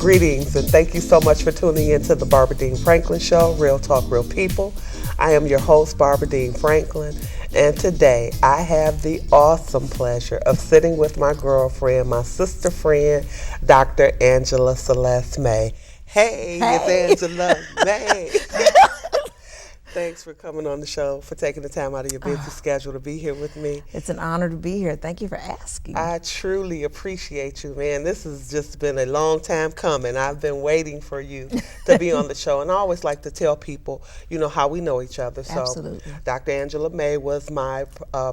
Greetings, and thank you so much for tuning in to the Barbara Dean Franklin Show, Real Talk, Real People. I am your host, Barbara Dean Franklin, and today I have the awesome pleasure of sitting with my girlfriend, my sister friend, Dr. Angela Celeste May. Hey, it's Angela May. Thanks for coming on the show, for taking the time out of your busy schedule to be here with me. It's an honor to be here. Thank you for asking. I truly appreciate you, man. This has just been a long time coming. I've been waiting for you to be on the show, and I always like to tell people, you know, how we know each other. Absolutely. So Dr. Angela May was my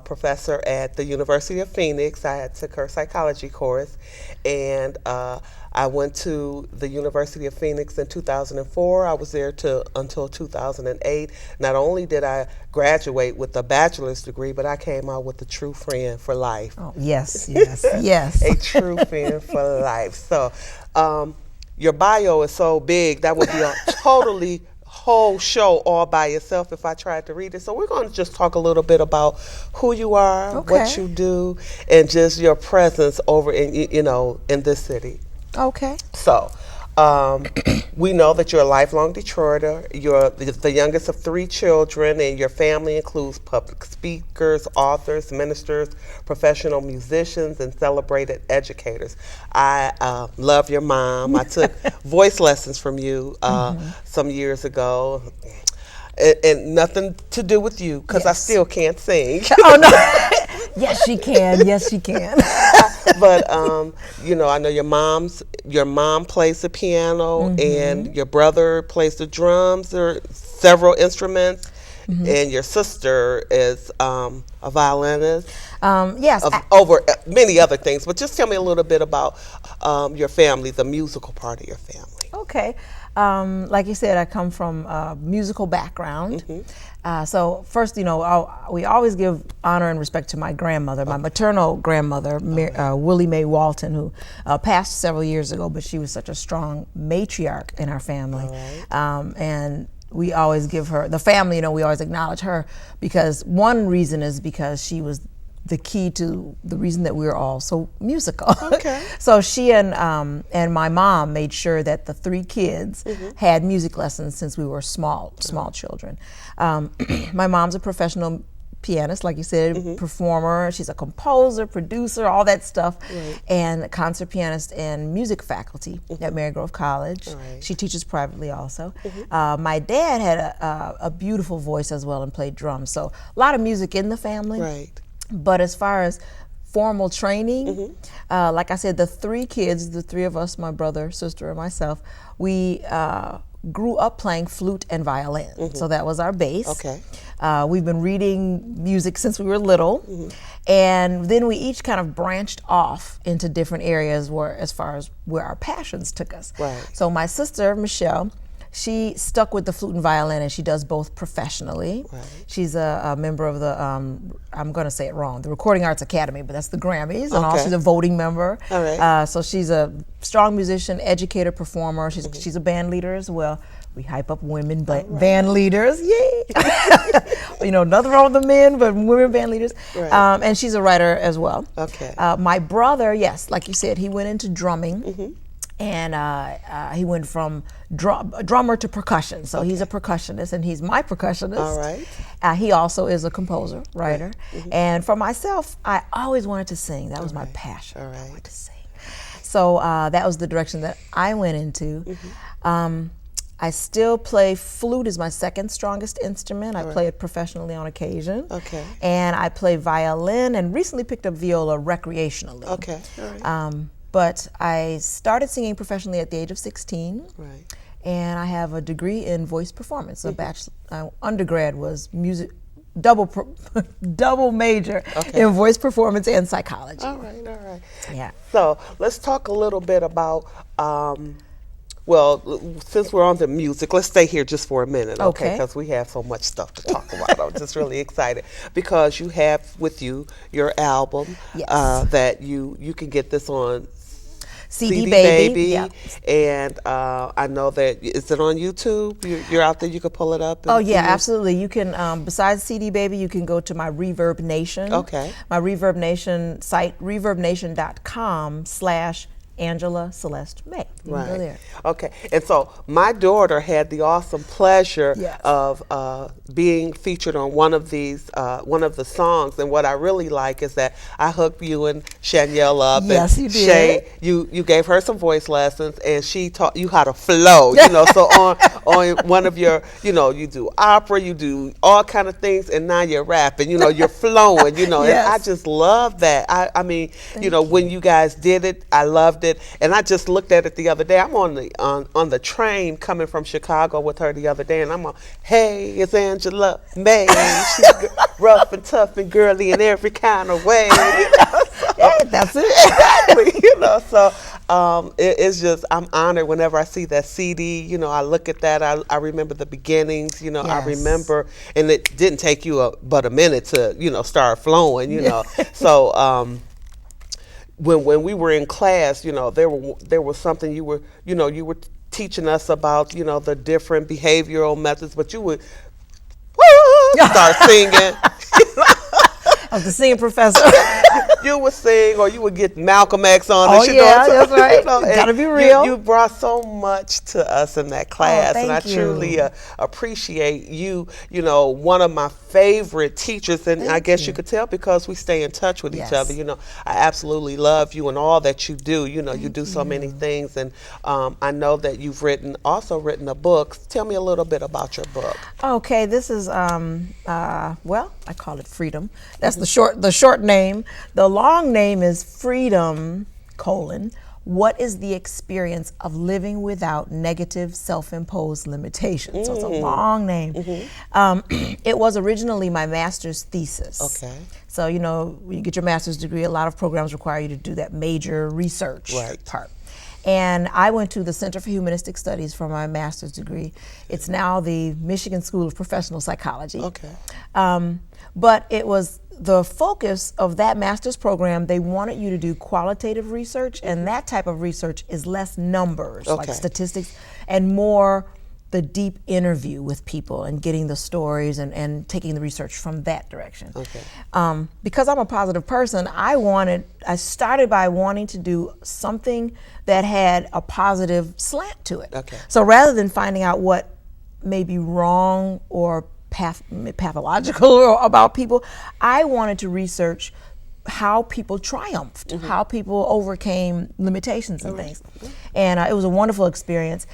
professor at the University of Phoenix. I took her psychology course, and I went to the University of Phoenix in 2004. I was there until 2008. Not only did I graduate with a bachelor's degree, but I came out with a true friend for life. Oh, yes, yes, yes. A true friend for life. So your bio is so big, that would be a totally whole show all by itself if I tried to read it. So we're going to just talk a little bit about who you are, what you do, and just your presence over in this city. Okay. So, we know that you're a lifelong Detroiter. You're the youngest of 3 children, and your family includes public speakers, authors, ministers, professional musicians, and celebrated educators. I love your mom. I took voice lessons from you some years ago. And nothing to do with you, because I still can't sing. Oh, no. Yes, she can. Yes, she can. But I know your mom plays the piano, and your brother plays the drums or several instruments, and your sister is a violinist. Yes. Over many other things. But just tell me a little bit about your family, the musical part of your family. Okay. Like you said, I come from a musical background. So first, we always give honor and respect to my grandmother, my maternal grandmother, Willie Mae Walton, who passed several years ago, but she was such a strong matriarch in our family. And we always give her, the family, we always acknowledge her, because one reason is because she was the key to the reason that we're all so musical. Okay. So she and my mom made sure that the 3 kids had music lessons since we were small children. My mom's a professional pianist, like you said, performer. She's a composer, producer, all that stuff, and a concert pianist and music faculty at Marygrove College. She teaches privately also. My dad had a beautiful voice as well and played drums. So a lot of music in the family. But as far as formal training, like I said, the 3 kids, the 3 of us, my brother, sister, and myself, we grew up playing flute and violin. So that was our base. Okay. We've been reading music since we were little. And then we each kind of branched off into different areas as far as where our passions took us. So my sister, Michelle, she stuck with the flute and violin, and she does both professionally. She's a member of the, I'm going to say it wrong, the Recording Arts Academy, but that's the Grammys, and also she's a voting member. So she's a strong musician, educator, performer. She's a band leader as well. We hype up women band leaders, yay! Nothing wrong with the men, but women band leaders. And she's a writer as well. My brother, yes, like you said, he went into drumming. And he went from drummer to percussion. So he's a percussionist, and he's my percussionist. He also is a composer, writer. And for myself, I always wanted to sing. That was my passion. I wanted to sing. So that was the direction that I went into. I still play flute as my second strongest instrument. I play it professionally on occasion. And I play violin, and recently picked up viola recreationally. But I started singing professionally at the age of 16, and I have a degree in voice performance. A bachelor, undergrad was music, double major in voice performance and psychology. All right. Yeah. So let's talk a little bit about, since we're on the music, let's stay here just for a minute, okay? Because we have so much stuff to talk about. I'm just really excited because you have with you your album that you can get this on CD Baby. Yep. And I know that, is it on YouTube? You're out there, you can pull it up? Oh yeah, absolutely. You can, besides CD Baby, you can go to my Reverb Nation. Okay. My Reverb Nation site, reverbnation.com/CD Angela Celeste May. You can go there. Okay. And so my daughter had the awesome pleasure of being featured on one of these, one of the songs. And what I really like is that I hooked you and Shanielle up. Yes, and you did. You gave her some voice lessons, and she taught you how to flow. You know, so on one of your, you know, you do opera, you do all kind of things, and now you're rapping. You know, you're flowing. You know, and I just love that. I mean, you know, when you guys did it, I loved it, and I just looked at it the other day. I'm on the train coming from Chicago with her the other day, and I'm on, hey, it's Angela May. She's rough and tough and girly in every kind of way. You know? That's it. Exactly. You know, so it's just, I'm honored whenever I see that CD. You know, I look at that. I remember the beginnings. You know, I remember, and it didn't take you but a minute to, you know, start flowing. You know, so. When we were in class, you know, there was something you were teaching us about, you know, the different behavioral methods, but you would start singing. I was the singing professor. You would sing, or you would get Malcolm X on. Oh, yeah, that's right. You know, gotta be real. You brought so much to us in that class, and I you. truly appreciate you. You know, one of my favorite teachers, and I guess you could tell because we stay in touch with each other. You know, I absolutely love you and all that you do. You know, you do so many things, and I know that you've also written a book. Tell me a little bit about your book. Okay, this is well, I call it Freedom. That's the short name. The long name is Freedom: What is the experience of living without negative self-imposed limitations? So it's a long name. It was originally my master's thesis. Okay. So, you know, when you get your master's degree, a lot of programs require you to do that major research part. And I went to the Center for Humanistic Studies for my master's degree. It's now the Michigan School of Professional Psychology. Okay. But it was the focus of that master's program. They wanted you to do qualitative research, and that type of research is less numbers, like statistics, and more the deep interview with people and getting the stories and taking the research from that direction. Okay. Because I'm a positive person, I started by wanting to do something that had a positive slant to it. Okay. So rather than finding out what may be wrong or pathological about people, I wanted to research how people triumphed, how people overcame limitations and things. And it was a wonderful experience.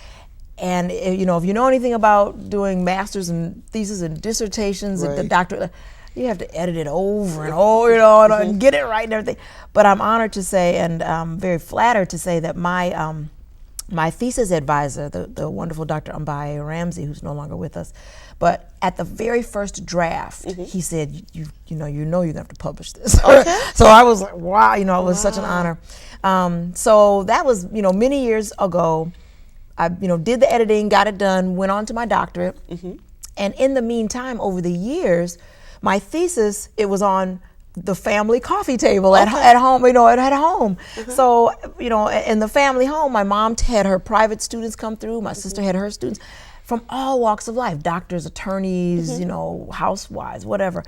And you know, if you know anything about doing masters and theses and dissertations, and the doctorate, you have to edit it over and over, you know, and get it right and everything. But I'm honored to say, and I'm very flattered to say that my thesis advisor, the wonderful Dr. Mbaye Ramsey, who's no longer with us, but at the very first draft, he said, you know you're gonna have to publish this. Okay. So I was like, wow, you know, it was such an honor. So that was, you know, many years ago. I, you know, did the editing, got it done, went on to my doctorate, and in the meantime, over the years, my thesis, it was on the family coffee table at home, you know, at home. So, you know, in the family home, my mom had her private students come through, my sister had her students from all walks of life, doctors, attorneys, you know, housewives, whatever.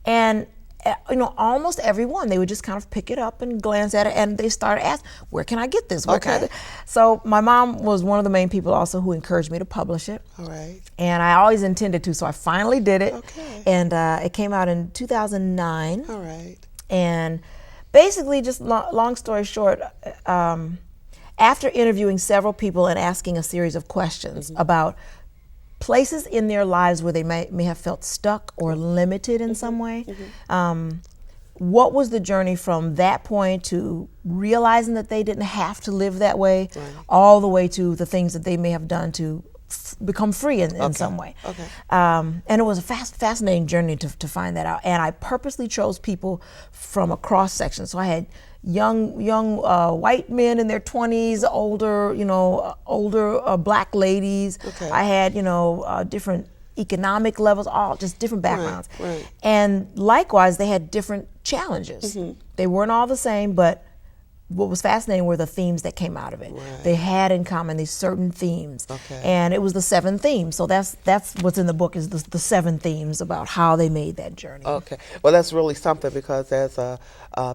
And you know, almost everyone, they would just kind of pick it up and glance at it, and they started asking, where can I get this? Where can I So my mom was one of the main people also who encouraged me to publish it. All right. And I always intended to, so I finally did it. Okay. And it came out in 2009. All right. And basically, just long story short, after interviewing several people and asking a series of questions about places in their lives where they may have felt stuck or limited in some way. What was the journey from that point to realizing that they didn't have to live that way, all the way to the things that they may have done to become free in some way. And it was a fascinating journey to find that out. And I purposely chose people from a cross section. So I had young white men in their 20s, older black ladies. I had, you know, different economic levels, all just different backgrounds. And likewise, they had different challenges. They weren't all the same, but what was fascinating were the themes that came out of it. Right. They had in common these certain themes, okay. and it was the 7 themes. So that's what's in the book, is the 7 themes about how they made that journey. Okay, well, that's really something, because as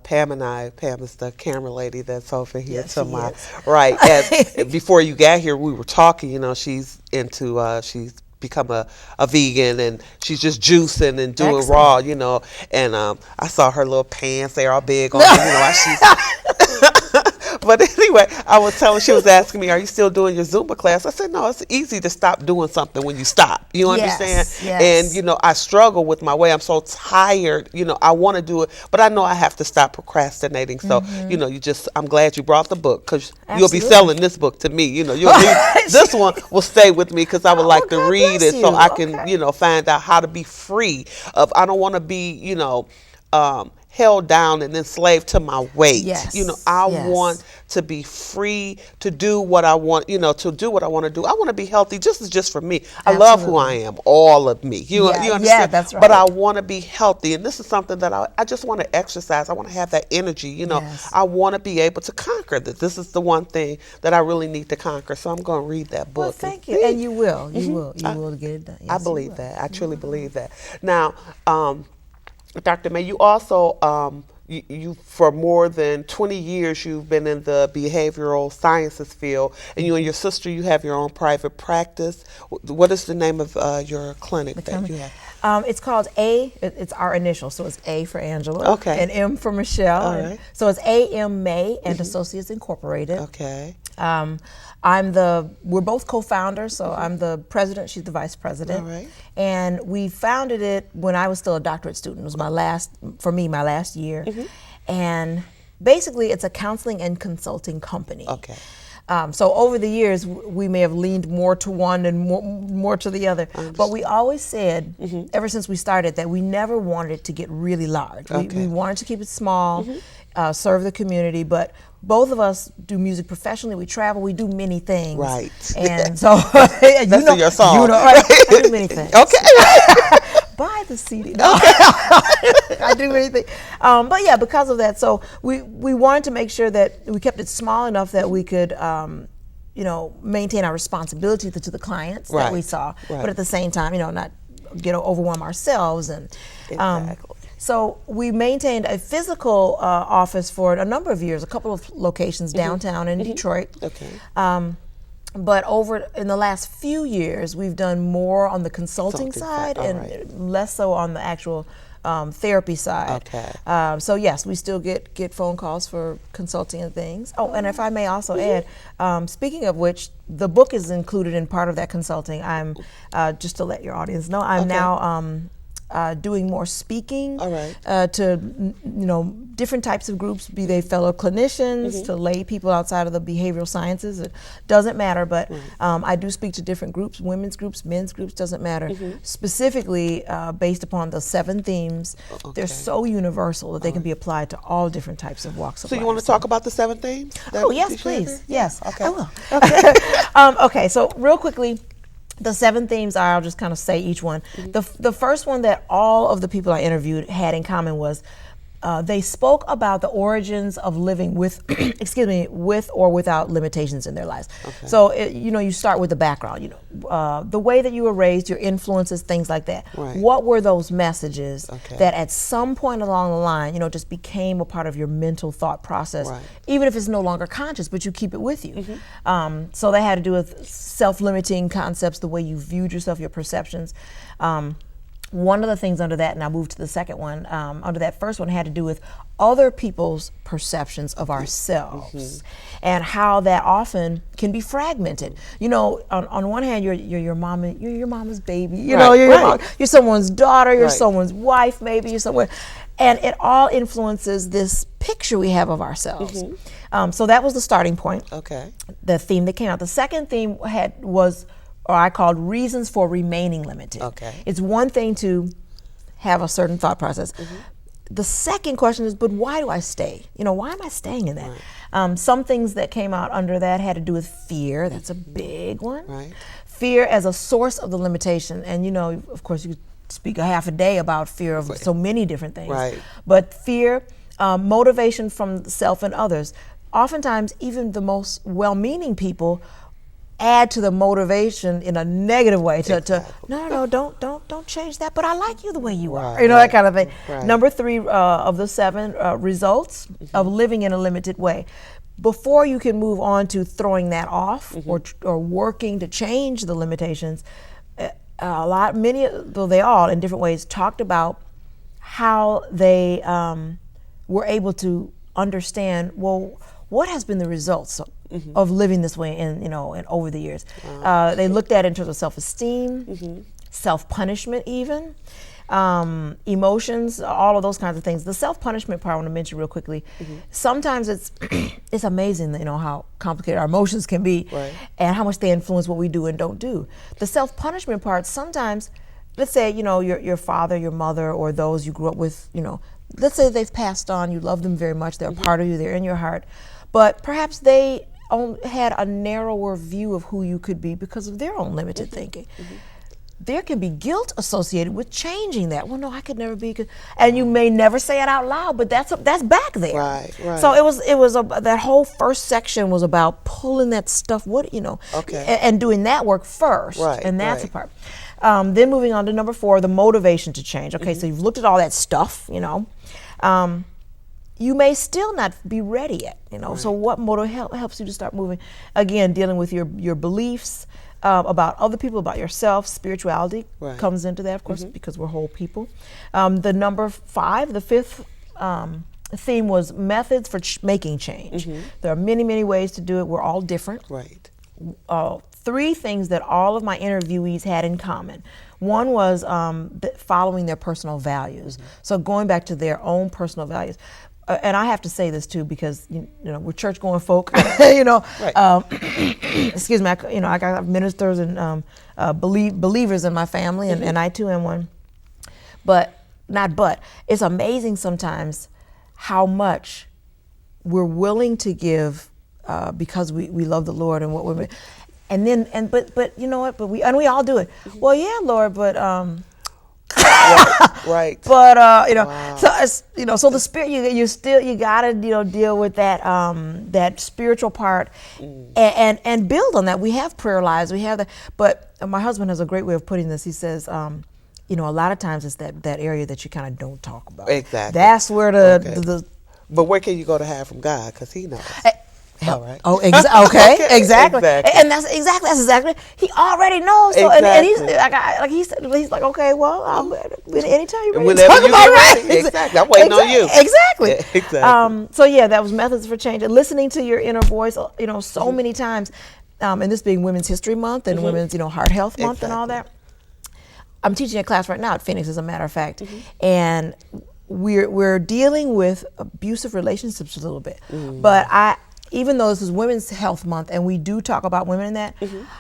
Pam and I, Pam is the camera lady that's over here to my right. As before you got here, we were talking. You know, she's into she's become a vegan, and she's just juicing and doing Excellent. raw, you know, and I saw her little pants, they're all big on her, you know, why she's but anyway, I was telling, she was asking me, are you still doing your Zumba class? I said, no, it's easy to stop doing something when you stop, you understand? Yes. And you know, I struggle with my way, I'm so tired, you know, I want to do it, but I know I have to stop procrastinating. So you know, I'm glad you brought the book, because you'll be selling this book to me, you know, this one will stay with me, because I would like to read it so I can, you know, find out how to be free of, I don't want to be, you know, held down and enslaved to my weight. Yes. You know, I want to be free to do what I want, you know, to do what I want to do. I want to be healthy. Just for me. I love who I am, all of me. You understand? Yeah, that's right. But I want to be healthy, and this is something that I just want to exercise. I want to have that energy, you know. I want to be able to conquer this. This is the one thing that I really need to conquer. So I'm going to read that book. Well, thank you. And you will. You will get it done. Yes, I believe that. I truly believe that. Now, Dr. May, you also, you for more than 20 years, you've been in the behavioral sciences field, and you and your sister, you have your own private practice. What is the name of your clinic that you have? It's called it's our initial, so it's A for Angela, and M for Michelle. All right. So it's A.M. May and Associates Incorporated. Okay. We're both co-founders, so I'm the president, she's the vice president. All right. And we founded it when I was still a doctorate student. It was my last year. And basically it's a counseling and consulting company. Okay. So over the years, we may have leaned more to one and more to the other. But we always said, ever since we started, that we never wanted it to get really large. We wanted to keep it small, serve the community, but both of us do music professionally. We travel. We do many things. Right. And so, that's in your song. You know, I do many things. Okay. Buy the CD. No. I do anything. But yeah, because of that, so we wanted to make sure that we kept it small enough that we could, you know, maintain our responsibility to the clients that we saw, but at the same time, you know, not overwhelm ourselves. And so we maintained a physical office for a number of years, a couple of locations downtown in Detroit. Okay. But in the last few years, we've done more on the consulting side and less so on the actual therapy side. Okay. So yes, we still get phone calls for consulting and things. Oh, and if I may also add, speaking of which, the book is included in part of that consulting. I'm just to let your audience know, I'm now doing more speaking to, you know, different types of groups, be they fellow clinicians, to lay people outside of the behavioral sciences. It doesn't matter, but I do speak to different groups, women's groups, men's groups, doesn't matter. Specifically based upon the 7 themes. They're so universal that they can be applied to all different types of walks of life. So you want to talk about the 7 themes? Oh, yes, please. Yes, okay. I will. Okay. Okay, so real quickly, the 7 themes are, I'll just kind of say each one. The first one that all of the people I interviewed had in common was they spoke about the origins of living with, with or without limitations in their lives. Okay. So, you know, you start with the background, you know, the way that you were raised, your influences, things like that. Right. What were those messages that at some point along the line, you know, just became a part of your mental thought process, even if it's no longer conscious, but you keep it with you. So that had to do with self-limiting concepts, the way you viewed yourself, your perceptions. One of the things under that, and I'll move to the second one, under that first one had to do with other people's perceptions of ourselves and how that often can be fragmented. You know, on one hand, you're your mama, you're your mama's baby. You know, you're someone's daughter, you're someone's wife, maybe you're someone, and it all influences this picture we have of ourselves. So that was the starting point. Okay. The theme that came out. The second theme was, or I called, reasons for remaining limited. Okay. It's one thing to have a certain thought process. The second question is, but why do I stay? You know, why am I staying in that? Right. Some things that came out under that had to do with fear. That's a big one. Right. Fear as a source of the limitation. And you know, of course, you could speak a half a day about fear of so many different things. Right. But fear, motivation from self and others. oftentimes even the most well-meaning people add to the motivation in a negative way to no, don't change that, but I like you the way you are, that kind of thing. Number 3 of the 7 results of living in a limited way. Before you can move on to throwing that off or working to change the limitations, many, though they all in different ways, talked about how they were able to understand, well, what has been the results of living this way and over the years. They looked at it in terms of self-esteem, self-punishment even, emotions, all of those kinds of things. The self-punishment part I want to mention real quickly. Sometimes it's amazing, how complicated our emotions can be and how much they influence what we do and don't do. The self-punishment part, sometimes, let's say, your father, your mother, or those you grew up with, let's say they've passed on, you love them very much, they're a part of you, they're in your heart, but perhaps they had a narrower view of who you could be because of their own limited thinking. There can be guilt associated with changing that. Well, no, I could never be, and you may never say it out loud, but that's back there. Right. So it was that whole first section was about pulling that stuff, and doing that work first, and that's a part. Then moving on to number 4, the motivation to change. Okay, so you've looked at all that stuff, you may still not be ready yet, so what helps you to start moving? Again, dealing with your beliefs about other people, about yourself. Spirituality comes into that, of course, because we're whole people. The number 5, the 5th theme was methods for making change. There are many, many ways to do it. We're all different. 3 things that all of my interviewees had in common. One was following their personal values. So going back to their own personal values. And I have to say this too, because we're church-going folk. Excuse me. I got ministers and believers in my family, and I too am one. But it's amazing sometimes how much we're willing to give because we love the Lord and what we're. But you know what? But we all do it. Well, yeah, Lord, but. But so it's, so the spirit you gotta deal with that spiritual part and build on that. We have prayer lives, we have that, but my husband has a great way of putting this. He says, a lot of times it's that area that you kind of don't talk about. Exactly. That's where the but where can you go to hide from God? Because He knows. All right. Oh, okay, exactly. And that's exactly. He already knows. So, and he's like, okay, well, anytime you're ready to talk about it. Exactly. I'm waiting on you. Exactly. Exactly. So yeah, that was methods for change and listening to your inner voice. So many times, and this being Women's History Month and Women's, Heart Health Month and all that. I'm teaching a class right now at Phoenix, as a matter of fact, and we're dealing with abusive relationships a little bit, but even though this is Women's Health Month and we do talk about women in that,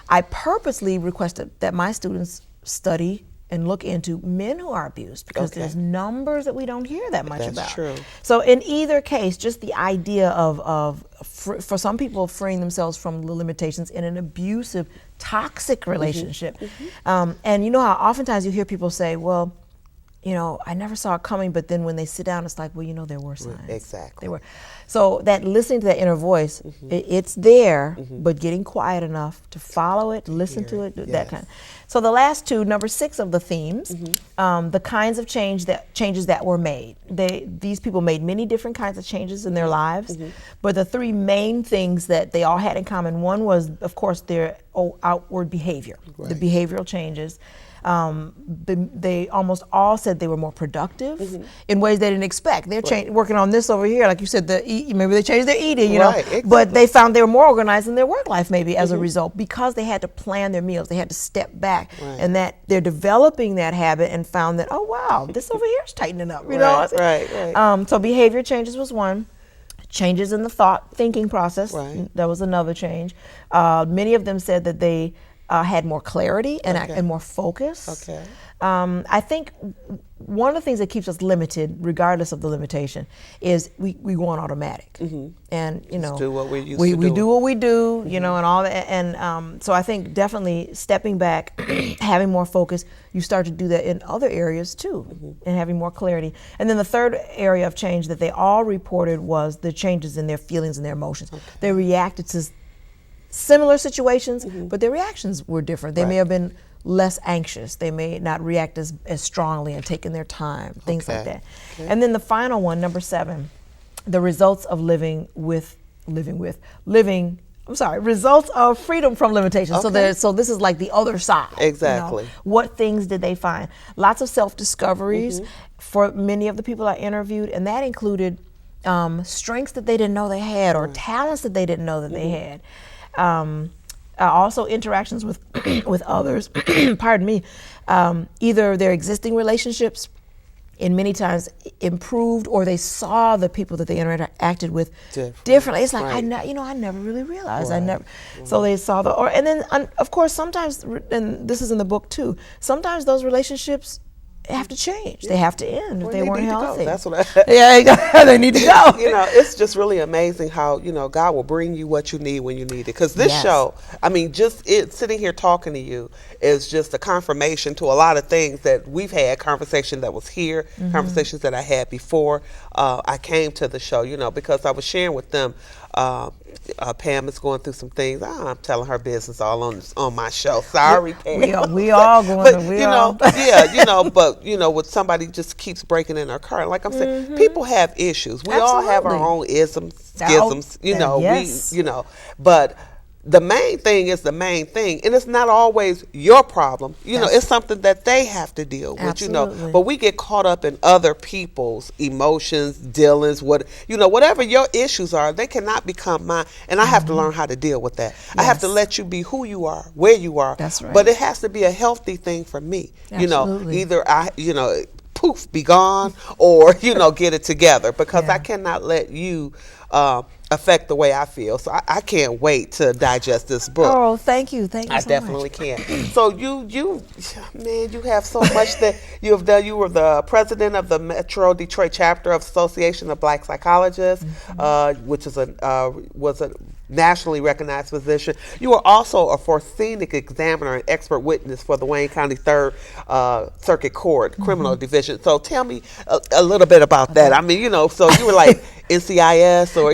I purposely requested that my students study and look into men who are abused, because there's numbers that we don't hear that much about. That's true. So in either case, just the idea of for some people freeing themselves from the limitations in an abusive, toxic relationship. And how oftentimes you hear people say, well, I never saw it coming, but then when they sit down, it's like, well, there were signs. Exactly. There were. So that listening to that inner voice, it's there, but getting quiet enough to follow it, listen to it, that kind. So the last 2, number 6 of the themes, the kinds of changes that were made. These people made many different kinds of changes in their lives, but the 3 main things that they all had in common, one was, of course, their outward behavior, the behavioral changes. They almost all said they were more productive in ways they didn't expect. They're working on this over here, like you said. Maybe they changed their eating, exactly. But they found they were more organized in their work life, maybe as a result, because they had to plan their meals. They had to step back, and that they're developing that habit and found that, oh wow, this over here is tightening up. So behavior changes was one. Changes in the thinking process. That was another change. Many of them said that they had more clarity and more focus. Okay. I think one of the things that keeps us limited, regardless of the limitation, is we go on automatic, and Just do what we used to we do. do what we do, you know, and all that. And so I think definitely stepping back, having more focus, you start to do that in other areas too, and having more clarity. And then the third area of change that they all reported was the changes in their feelings and their emotions. Okay. They reacted to similar situations, but their reactions were different. They may have been less anxious. They may not react as strongly and taking their time, things like that. Okay. And then the final one, number 7, the results of results of freedom from limitations. Okay. So this is like the other side. Exactly. You know? What things did they find? Lots of self-discoveries for many of the people I interviewed, and that included strengths that they didn't know they had, or talents that they didn't know that they had. Also interactions with with others, pardon me, either their existing relationships in many times improved, or they saw the people that they interacted with differently. It's like, I never really realized. So they saw and then of course sometimes, and this is in the book too, sometimes those relationships have to change. They have to end if they weren't healthy. That's what they need to go. You know, it's just really amazing how, you know, God will bring you what you need when you need it. Because this show, I mean, just sitting here talking to you is just a confirmation to a lot of things that we've had, conversation that was here, conversations that I had before I came to the show, you know, because I was sharing with them, Pam is going through some things. I'm telling her business all on my show. Sorry, Pam. We all going. But you know, when somebody just keeps breaking in our car, like I'm saying, people have issues. We all have our own schisms. You know, but the main thing is the main thing, and it's not always your problem. You know, it's something that they have to deal with. Absolutely. You know, but we get caught up in other people's emotions, dealings, whatever your issues are, they cannot become mine, and I have to learn how to deal with that. I have to let you be who you are, where you are. That's right. But it has to be a healthy thing for me. Absolutely. You know, either poof, be gone, or get it together, because I cannot let you affect the way I feel. So I can't wait to digest this book. Oh, thank you so much. I definitely can. So you have so much that you have done. You were the president of the Metro Detroit chapter of Association of Black Psychologists, which is was a nationally recognized position. You were also a forensic examiner and expert witness for the Wayne County Third Circuit Court Criminal Division. So tell me a little bit about that. I mean, so you were like NCIS or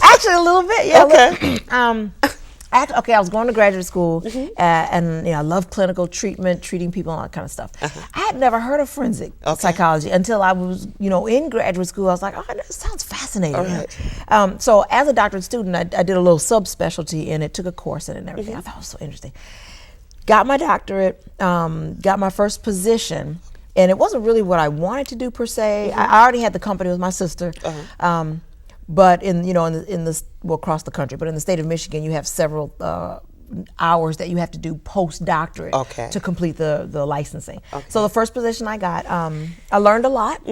actually a little bit, yeah. Okay. I was going to graduate school, and I love clinical treatment, treating people, and all that kind of stuff. I had never heard of forensic psychology until I was, in graduate school. I was like, oh, that sounds fascinating. All right. So as a doctorate student, I did a little subspecialty in it, took a course in it and everything. I thought it was so interesting. Got my doctorate, got my first position, and it wasn't really what I wanted to do per se. I already had the company with my sister. But across the country, but in the state of Michigan, you have several hours that you have to do post-doctorate to complete the licensing. So the first position I got, I learned a lot,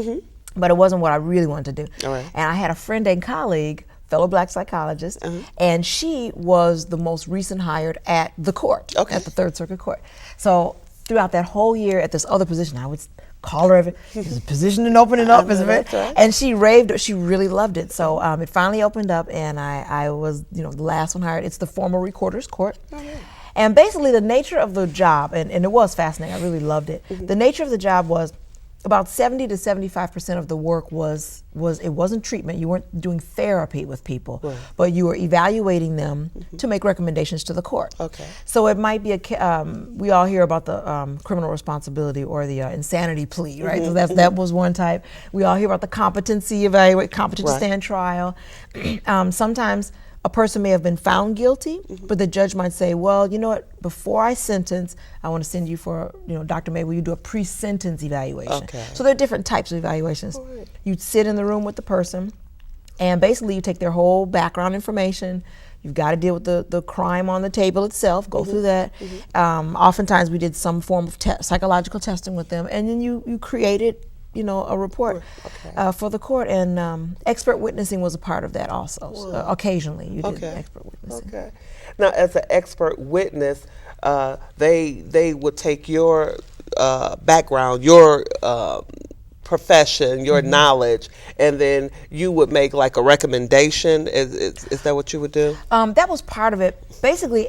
but it wasn't what I really wanted to do. And I had a friend and colleague, fellow black psychologist, and she was the most recent hired at the court, at the Third Circuit Court. So throughout that whole year at this other position, I would call her every position and open it up, and she raved. She really loved it. So it finally opened up, and I was the last one hired. It's the former Recorder's Court, and basically the nature of the job, and it was fascinating. I really loved it. The nature of the job was about 70 to 75% of the work was it wasn't treatment. You weren't doing therapy with people, but you were evaluating them to make recommendations to the court. So it might be we all hear about the criminal responsibility or the insanity plea, right? So that was one type. We all hear about the competency to stand trial. Sometimes a person may have been found guilty, but the judge might say, well, you know what, before I sentence, I want to send you for, Dr. May, will you do a pre-sentence evaluation? So there are different types of evaluations. You'd sit in the room with the person, and basically you take their whole background information. You've got to deal with the crime on the table itself, go through that. Oftentimes we did some form of psychological testing with them, and then you created a report for the court, and expert witnessing was a part of that also. So, occasionally, you did expert witnessing. Okay. Now, as an expert witness, they would take your background, your profession, your knowledge, and then you would make like a recommendation. Is that what you would do? That was part of it. Basically,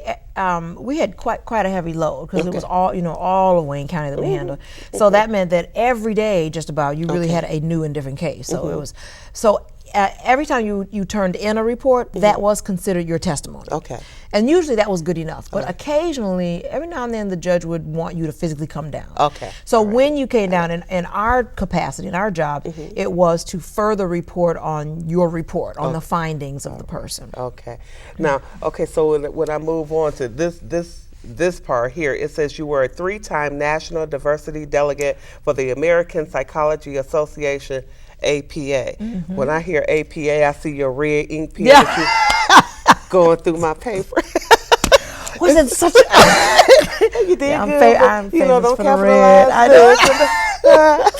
we had quite a heavy load because it was all of Wayne County that we handled. So that meant that every day, just about, you really had a new and different case. So it was every time you turned in a report, that was considered your testimony. Okay. And usually that was good enough. But occasionally, every now and then, the judge would want you to physically come down. Okay. So when you came down, in our capacity, in our job, it was to further report on your report, on the findings of the person. Okay. Now, so when I move on to this part here, it says you were a 3-time National Diversity Delegate for the American Psychology Association, APA. When I hear APA, I see your red ink pen going through my paper. Was it such a... You did I'm good. famous don't for the red. I know.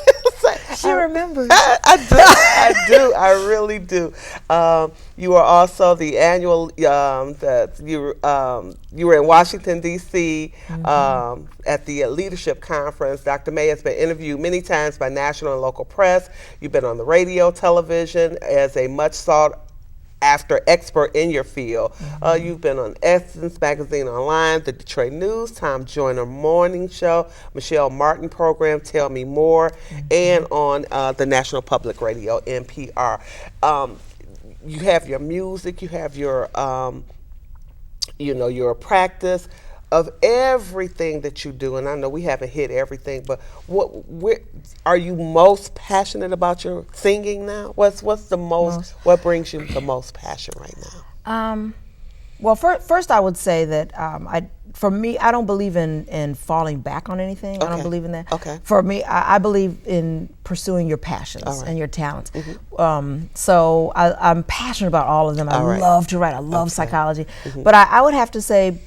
She remembers. I do. I really do. You are also the annual. You were in Washington D.C. At the leadership conference. Dr. May has been interviewed many times by national and local press. You've been on the radio, television as a much sought after expert in your field. You've been on Essence Magazine Online, the Detroit News, Tom Joyner Morning Show, Michelle Martin program, Tell Me More, and on the National Public Radio, NPR. You have your music, you have your, your practice of everything that you do, and I know we haven't hit everything, but what are you most passionate about your singing now? What's the most? What brings you the most passion right now? Well, first I would say that for me, I don't believe in falling back on anything. I don't believe in that. Okay. For me, I believe in pursuing your passions and your talents. So I'm passionate about all of them. I love to write. I love psychology, but I would have to say.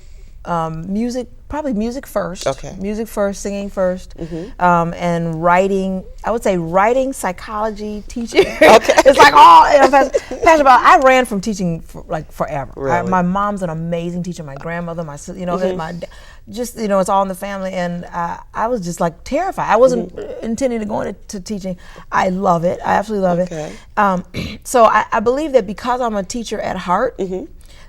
Music, probably music first. Music first, singing first, and writing. I would say writing, psychology, teaching. It's like all I'm passionate about. I ran from teaching for like forever. Really? My mom's an amazing teacher. My grandmother, my sister, it's all in the family. And I was just like terrified. I wasn't intending to go into teaching. I love it. I absolutely love it. So I believe that because I'm a teacher at heart.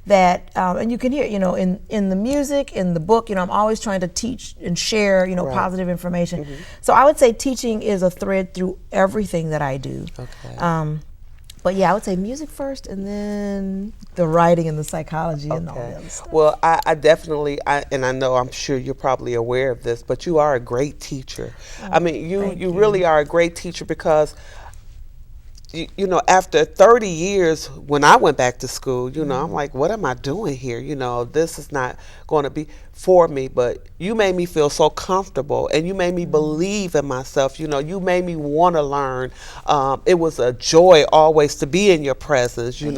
That and you can hear, in the music, in the book, I'm always trying to teach and share, positive information. So I would say teaching is a thread through everything that I do. But yeah, I would say music first, and then the writing and the psychology and all that other stuff. Well, I definitely, and I know, I'm sure you're probably aware of this, but you are a great teacher. I mean, you really are a great teacher because. After 30 years, when I went back to school, I'm like, what am I doing here? This is not going to be for me, but you made me feel so comfortable and you made me believe in myself. You made me want to learn. It was a joy always to be in your presence. You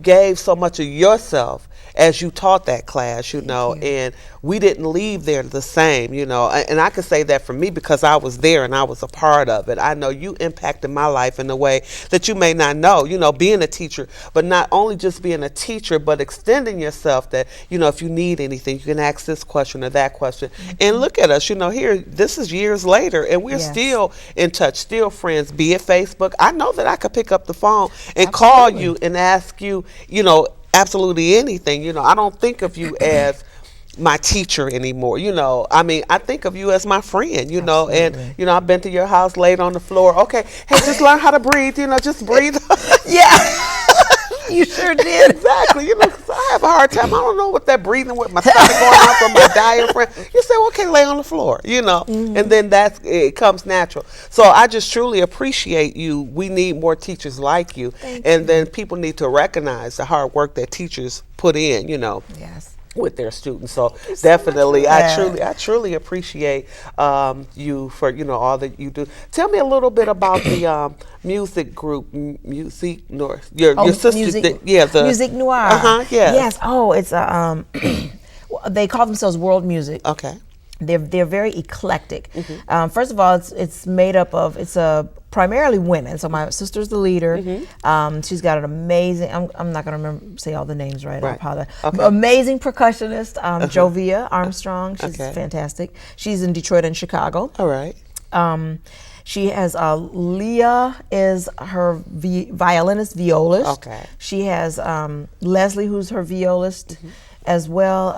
gave so much of yourself as you taught that class, and we didn't leave there the same, and I can say that for me because I was there and I was a part of it. I know you impacted my life in a way that you may not know, being a teacher, but not only just being a teacher, but extending yourself that, if you need anything, you can ask this question or that question. And look at us, here, this is years later, and we're still in touch, still friends, be it Facebook. I know that I could pick up the phone and call you and ask you, absolutely anything. I don't think of you as my teacher anymore. I think of you as my friend, and I've been to your house, laid on the floor. Okay, hey, just learn how to breathe, just breathe. Yeah. You sure did. Exactly. 'Cause I have a hard time. I don't know what that breathing with my stomach going on from my diaphragm. You say, okay, lay on the floor, and then it comes natural. So I just truly appreciate you. We need more teachers like you. And then people need to recognize the hard work that teachers put in, Yes. with their students. So definitely, I truly appreciate you for all that you do. Tell me a little bit about the music group, Music Noir. Your sister, Music Noir. Yes. Oh, it's they call themselves World Music. Okay. They're very eclectic. First of all, it's made up of primarily women. So my sister's the leader. She's got an amazing. I'm not gonna say all the names right. I apologize. Okay. Amazing percussionist, Jovia Armstrong. She's fantastic. She's in Detroit and Chicago. All right. She has Leah is her violinist, violist. Okay. She has Leslie, who's her violist as well,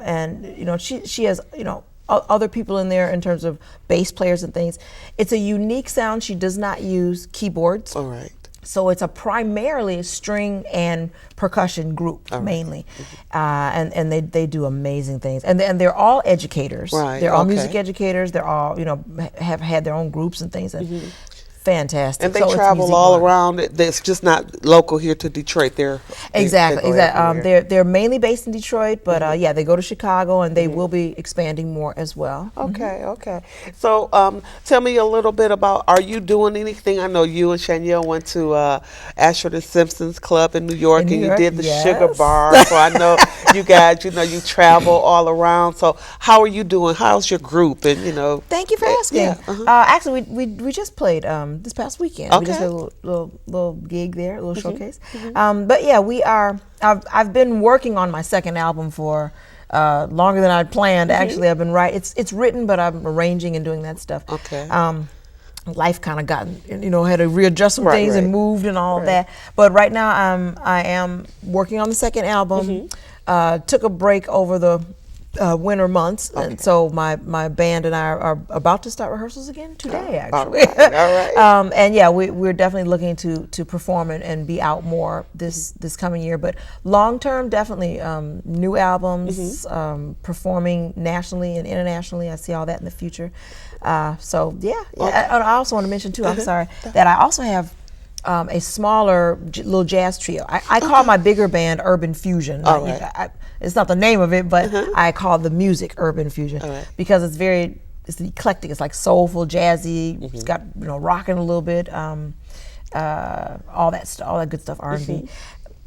and she has other people in there in terms of bass players and things. It's a unique sound. She does not use keyboards. All right. So it's a primarily string and percussion group mainly, and they do amazing things. And they're all educators. Right. They're all music educators. They're all have had their own groups and things. And fantastic. And they travel all around. It's just not local here to Detroit. Exactly. They're mainly based in Detroit, but yeah, they go to Chicago, and they will be expanding more as well. Okay. So tell me a little bit about, are you doing anything? I know you and Shanielle went to Ashford and Simpson's Club in New York, and you did the Sugar Bar. So I know you guys, you travel all around. So how are you doing? How's your group? And Thank you for asking. Actually, we just played this past weekend. We just had a little gig there, a little showcase. But yeah, I've been working on my second album for longer than I'd planned. Actually, I've been it's written, but I'm arranging and doing that stuff. Life kind of got, had to readjust some things and moved and all of that. But right now, I am working on the second album. Took a break over the winter months, and so my band and I are about to start rehearsals again today, actually. All right. And yeah, we're definitely looking to perform and be out more this coming year. But long term, definitely new albums, performing nationally and internationally. I see all that in the future. So yeah. I also want to mention too. I'm sorry that I also have a smaller little jazz trio. I call my bigger band Urban Fusion. It's not the name of it, but I call the music Urban Fusion because it's eclectic. It's like soulful, jazzy. It's got rocking a little bit, all that good stuff, R&B.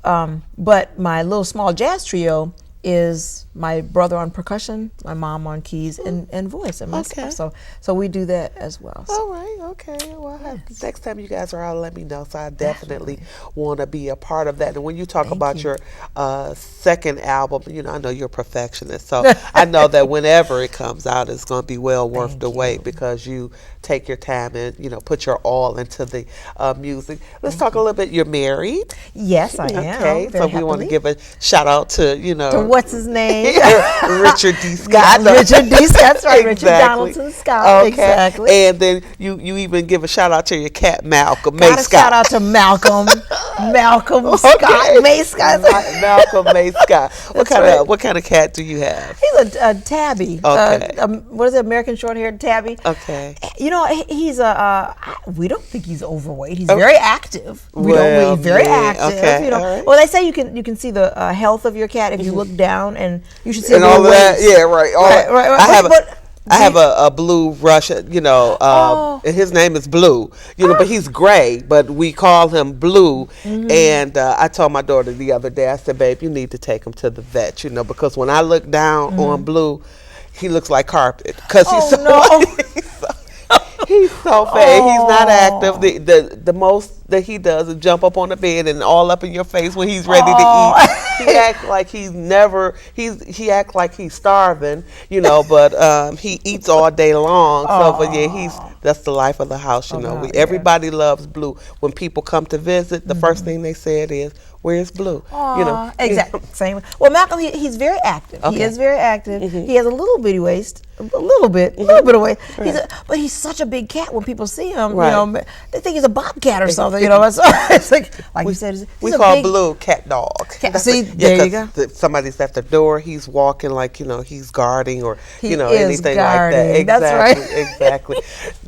But my little small jazz trio is my brother on percussion, my mom on keys and voice, and myself. So we do that as well. So. All right, okay. Well, next time you guys are out, let me know. So I definitely want to be a part of that. And when you talk about your second album, I know you're a perfectionist. So I know that whenever it comes out, it's going to be well worth the wait because you take your time and, put your all into the music. Let's talk a little bit. You're married? Yes, I am. Okay, so we want to give a shout out to, to what's his name? Richard D. Scott. Richard D. Scott, that's right. Exactly. Richard Donaldson Scott. Okay. Exactly. And then you even give a shout out to your cat Malcolm May Scott. Shout out to Malcolm Scott May Scott. Malcolm May Scott. What kind of cat do you have? He's a tabby. Okay. What is it? American short-haired tabby. Okay. He's we don't think he's overweight. He's very active. He's very active. Okay. Right. Well, they say you can see the health of your cat if you look down, and you should see and all that. Yeah, right. Right. I have a blue Russian, and his name is Blue, but he's gray, but we call him Blue. And I told my daughter the other day, I said, babe, you need to take him to the vet, because when I look down on Blue, he looks like carpet because he's he's so fat. He's not active. The most that he does is jump up on the bed and all up in your face when he's ready to eat. He acts like he acts like he's starving, but he eats all day long. So, but yeah, that's the life of the house, Everybody loves Blue. When people come to visit, the first thing they said is, "Where's Blue?" Exactly. Same. Well, Malcolm, he's very active. He is very active. He has a little bitty waist, a little bit of weight. Right. But he's such a big cat. When people see him, they think he's a bobcat or something. It's like you said, we call Blue cat dog. See, there you go. Somebody's at the door. He's walking like he's guarding or anything guarding. Like that. That's right. Exactly.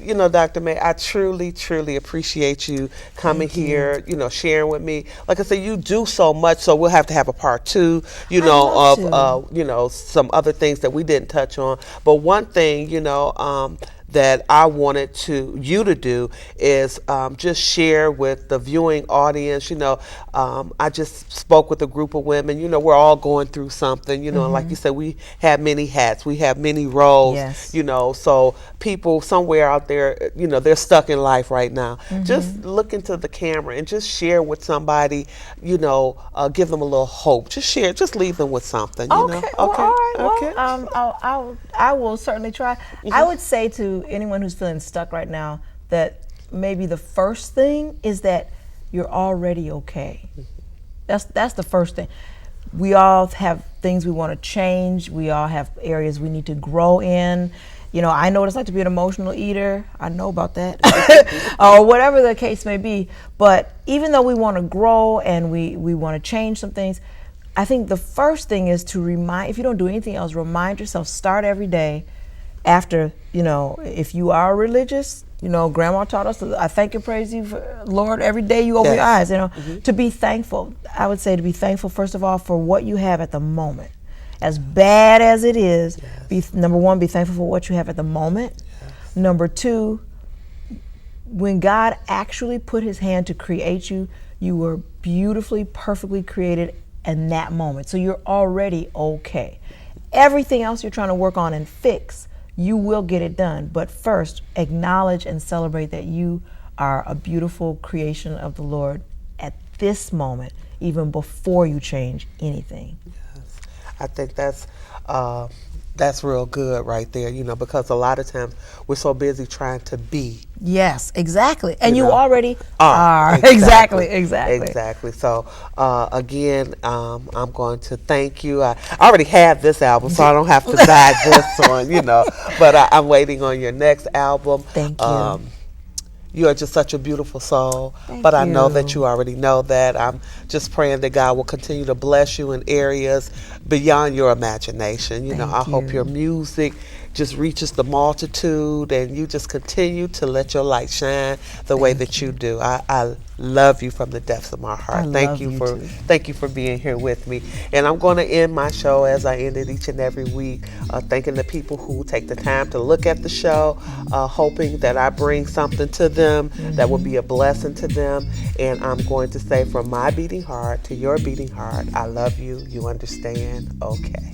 Dr. May, I truly, truly appreciate you coming here. Sharing with me. Like I said, you do so much. So we'll have to have a part 2. Of some other things that we didn't touch on. But one thing, that I wanted you to do is just share with the viewing audience. I just spoke with a group of women. We're all going through something. And like you said, we have many hats, we have many roles. Yes. So people somewhere out there, they're stuck in life right now. Just look into the camera and just share with somebody. Give them a little hope. Just share. Just leave them with something. Okay. Well, all right. Okay. Well, I will certainly try. I would say to anyone who's feeling stuck right now that maybe the first thing is that you're already okay. That's the first thing. We all have things we want to change. We all have areas we need to grow in. I know what it's like to be an emotional eater. I know about that. Or whatever the case may be. But even though we want to grow and we want to change some things, I think the first thing is to remind, if you don't do anything else, remind yourself, start every day after, if you are religious, Grandma taught us, I thank and praise you, Lord, every day you open your eyes, to be thankful. I would say to be thankful, first of all, for what you have at the moment. As bad as it is, number one, be thankful for what you have at the moment. Yes. Number two, when God actually put his hand to create you, you were beautifully, perfectly created in that moment. So you're already okay. Everything else you're trying to work on and fix, you will get it done. But first, acknowledge and celebrate that you are a beautiful creation of the Lord at this moment, even before you change anything. I think that's real good right there, because a lot of times we're so busy trying to be. Yes, exactly. And you already are. Exactly. So, again, I'm going to thank you. I already have this album, so I don't have to digest on, but I'm waiting on your next album. Thank you. You are just such a beautiful soul. Thank but I you. know that you already know that. I'm just praying that God will continue to bless you in areas beyond your imagination. I hope your music just reaches the multitude and you just continue to let your light shine the way that you do. I love you from the depths of my heart. Thank you for being here with me. And I'm going to end my show as I end it each and every week, thanking the people who take the time to look at the show, hoping that I bring something to them that will be a blessing to them. And I'm going to say, from my beating heart to your beating heart, I love you. You understand? Okay.